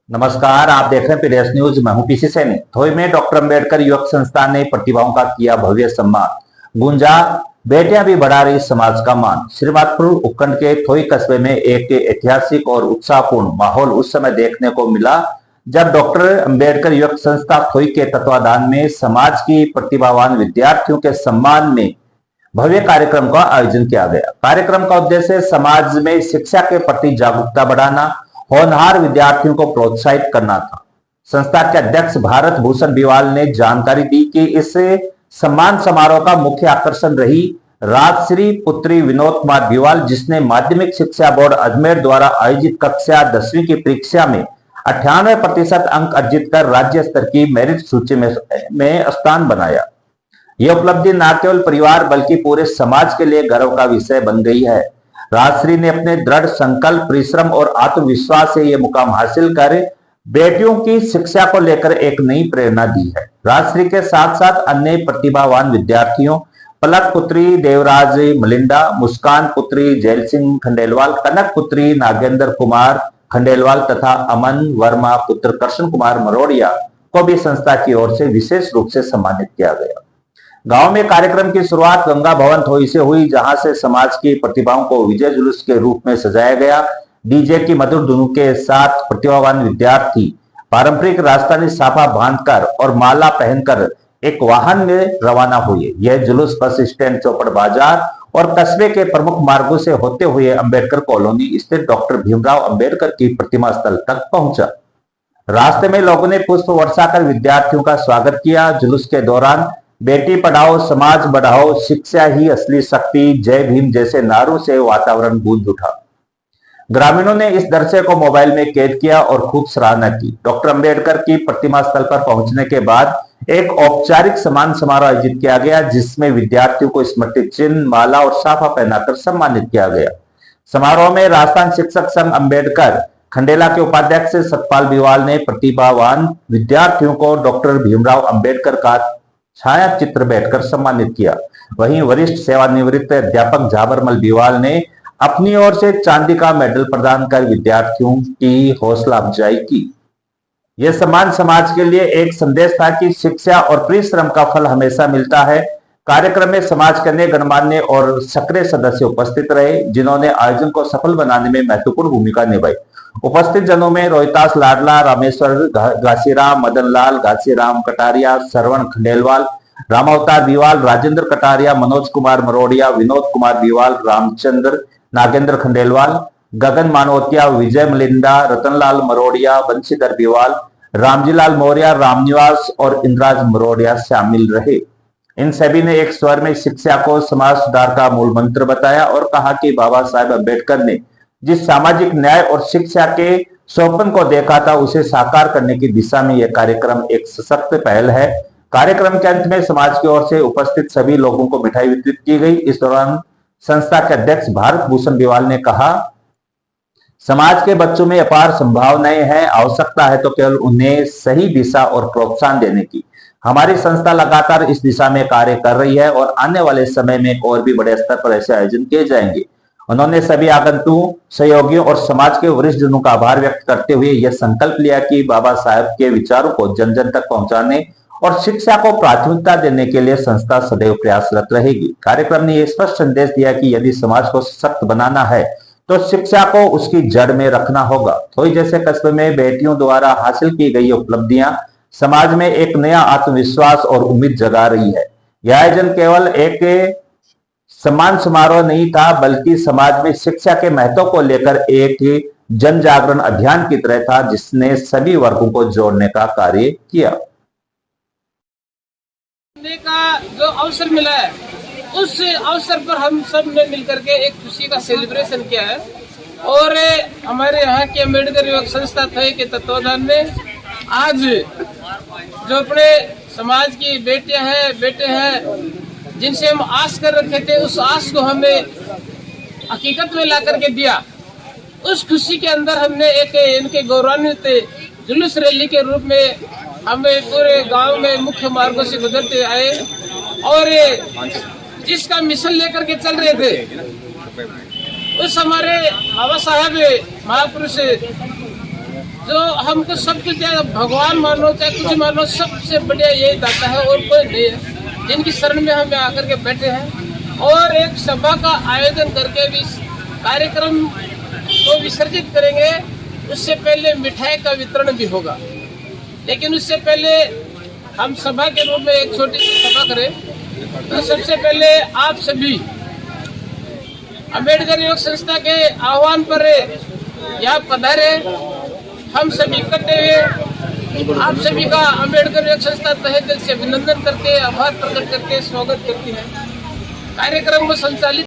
नमस्कार, आप देख रहे हैं पीडीएस न्यूज। मैं हूं पीसी सैनी। थोई में डॉक्टर अंबेडकर युवक संस्थान ने प्रतिभाओं का किया भव्य सम्मान। गुंजा बेटियां भी बढ़ा रही समाज का मान। श्रीमाधपुर उपखंड के थोई कस्बे में एक ऐतिहासिक और उत्साहपूर्ण माहौल उस समय देखने को मिला जब डॉक्टर अंबेडकर युवक संस्था थोई के तत्वाधान में समाज की प्रतिभावान विद्यार्थियों के सम्मान में भव्य कार्यक्रम का आयोजन किया गया। कार्यक्रम का उद्देश्य समाज में शिक्षा के प्रति जागरूकता बढ़ाना, होनहार विद्यार्थियों को प्रोत्साहित करना था। संस्था के अध्यक्ष भारत भूषण बिवाल ने जानकारी दी कि इस सम्मान समारोह का मुख्य आकर्षण रही राजश्री पुत्री विनोद कुमार बिवाल, जिसने माध्यमिक शिक्षा बोर्ड अजमेर द्वारा आयोजित कक्षा 10वीं की परीक्षा में 98% अंक अर्जित कर राज्य स्तर की मेरिट सूची में स्थान बनाया। यह उपलब्धि न केवल परिवार बल्कि पूरे समाज के लिए गर्व का विषय बन गई है। राजश्री ने अपने दृढ़ संकल्प, परिश्रम और आत्मविश्वास से यह मुकाम हासिल कर बेटियों की शिक्षा को लेकर एक नई प्रेरणा दी है। राजश्री के साथ साथ अन्य प्रतिभावान विद्यार्थियों पलक पुत्री देवराज मलिंडा, मुस्कान पुत्री जैल सिंह खंडेलवाल, कनक पुत्री नागेंद्र कुमार खंडेलवाल तथा अमन वर्मा पुत्र कृष्ण कुमार मरोड़िया को भी संस्था की ओर से विशेष रूप से सम्मानित किया गया। गांव में कार्यक्रम की शुरुआत गंगा भवन थोई से हुई, जहां से समाज की प्रतिभाओं को विजय जुलूस के रूप में सजाया गया। डीजे की मधुर धुन के साथ प्रतिभावान विद्यार्थी पारंपरिक राजस्थानी साफा बांधकर और माला पहनकर एक वाहन में रवाना हुए। यह जुलूस बस स्टैंड, चौपड़ बाजार और कस्बे के प्रमुख मार्गों से होते हुए अंबेडकर कॉलोनी स्थित डॉक्टर भीमराव अंबेडकर की प्रतिमा स्थल तक पहुंचा। रास्ते में लोगों ने पुष्प वर्षा कर विद्यार्थियों का स्वागत किया। जुलूस के दौरान बेटी पढ़ाओ समाज बढ़ाओ, शिक्षा ही असली शक्ति, जय भीम जैसे नारों से वातावरण गूंज उठा। ग्रामीणों ने इस दृश्य को मोबाइल में कैद किया और खूब सराहना की। डॉक्टर अंबेडकर की प्रतिमा स्थल पर पहुंचने के बाद एक औपचारिक सम्मान समारोह आयोजित किया गया, जिसमें विद्यार्थियों को स्मृति चिन्ह, माला और साफा पहनाकर सम्मानित किया गया। समारोह में राजस्थान शिक्षक संघ अंबेडकर खंडेला के उपाध्यक्ष सतपाल बिवाल ने प्रतिभावान विद्यार्थियों को डॉक्टर भीमराव अंबेडकर का छाया चित्र बैठकर सम्मानित किया। वहीं वरिष्ठ सेवानिवृत्त अध्यापक झाबरमल बिवाल ने अपनी ओर से चांदी का मेडल प्रदान कर विद्यार्थियों की हौसला अफजाई की। यह सम्मान समाज के लिए एक संदेश था कि शिक्षा और परिश्रम का फल हमेशा मिलता है। कार्यक्रम में समाज के अन्य गणमान्य और सक्रिय सदस्य उपस्थित रहे, जिन्होंने आयोजन को सफल बनाने में महत्वपूर्ण भूमिका निभाई। उपस्थित जनों में रोहितास लाडला, रामेश्वर घासीराम, मदन लाल घासीराम कटारिया, श्रवण खंडेलवाल, रामावतार बिवाल, राजेंद्र कटारिया, मनोज कुमार मरोड़िया, विनोद कुमार बिवाल, रामचंद्र नागेंद्र खंडेलवाल, गगन मानवतिया, विजय मलिंदा, रतनलाल मरोड़िया, बंशीधर बिवाल, रामजीलाल मौर्य, रामनिवास और इंद्राज मरोड़िया शामिल रहे। इन सभी ने एक स्वर में शिक्षा को समाज सुधार का मूल मंत्र बताया और कहा कि बाबा साहेब अम्बेडकर ने जिस सामाजिक न्याय और शिक्षा के स्वप्न को देखा था, उसे साकार करने की दिशा में यह कार्यक्रम एक सशक्त पहल है। कार्यक्रम के अंत में समाज की ओर से उपस्थित सभी लोगों को मिठाई वितरित की गई। इस दौरान संस्था के अध्यक्ष भारत भूषण बिवाल ने कहा, समाज के बच्चों में अपार संभावनाएं हैं, आवश्यकता है तो केवल उन्हें सही दिशा और प्रोत्साहन देने की। हमारी संस्था लगातार इस दिशा में कार्य कर रही है और आने वाले समय में और भी बड़े स्तर पर ऐसे आयोजन किए जाएंगे। उन्होंने सभी आगंतुकों, सहयोगियों और समाज के वरिष्ठ जनों का आभार व्यक्त करते हुए यह संकल्प लिया कि बाबा साहेब के विचारों को जन जन तक पहुंचाने और शिक्षा को प्राथमिकता देने के लिए संस्था सदैव प्रयासरत रहेगी। कार्यक्रम ने यह स्पष्ट संदेश दिया कि यदि समाज को सशक्त बनाना है तो शिक्षा को उसकी जड़ में रखना होगा। थोई जैसे कस्बे में बेटियों द्वारा हासिल की गई उपलब्धियां समाज में एक नया आत्मविश्वास और उम्मीद जगा रही है। यह आयोजन केवल एक सम्मान समारोह नहीं था, बल्कि समाज में शिक्षा के महत्व को लेकर एक जन जागरण अभियान की तरह था, जिसने सभी वर्गों को जोड़ने का कार्य किया। का जो अवसर मिला है, उस अवसर पर हम सब ने मिलकर के एक खुशी का सेलिब्रेशन किया है और हमारे यहाँ के अम्बेडकर युवक संस्था थोई के तत्वाधान में आज जो अपने समाज की बेटियां हैं, बेटे हैं, जिनसे हम आस कर रखे थे, उस आस को हमें हकीकत में ला करके दिया। उस खुशी के अंदर हमने एक इनके गौरवान्वित जुलूस रैली के रूप में हमें पूरे गांव में मुख्य मार्गों से गुजरते आए और जिसका मिशन लेकर के चल रहे थे, उस हमारे बाबा साहब महापुरुष जो हमको सब कुछ दिया, भगवान मानो चाहे कुछ मानो, सबसे बढ़िया यही दाता है और कोई नहीं है, जिनकी शरण में हम आकर के बैठे हैं। और एक सभा का आयोजन करके भी कार्यक्रम को विसर्जित करेंगे। उससे पहले मिठाई का वितरण भी होगा, लेकिन उससे पहले हम सभा के रूप में एक छोटी सी सभा करें। तो सबसे पहले आप सभी अम्बेडकर युवक संस्था के आह्वान पर यहाँ पधारे। हम सभी इकट्ठे हुए आप सभी का अम्बेडकर युवक संस्था तहे दिल से अभिनंदन करते, आभार प्रकट करते, स्वागत करती है। कार्यक्रम को संचालित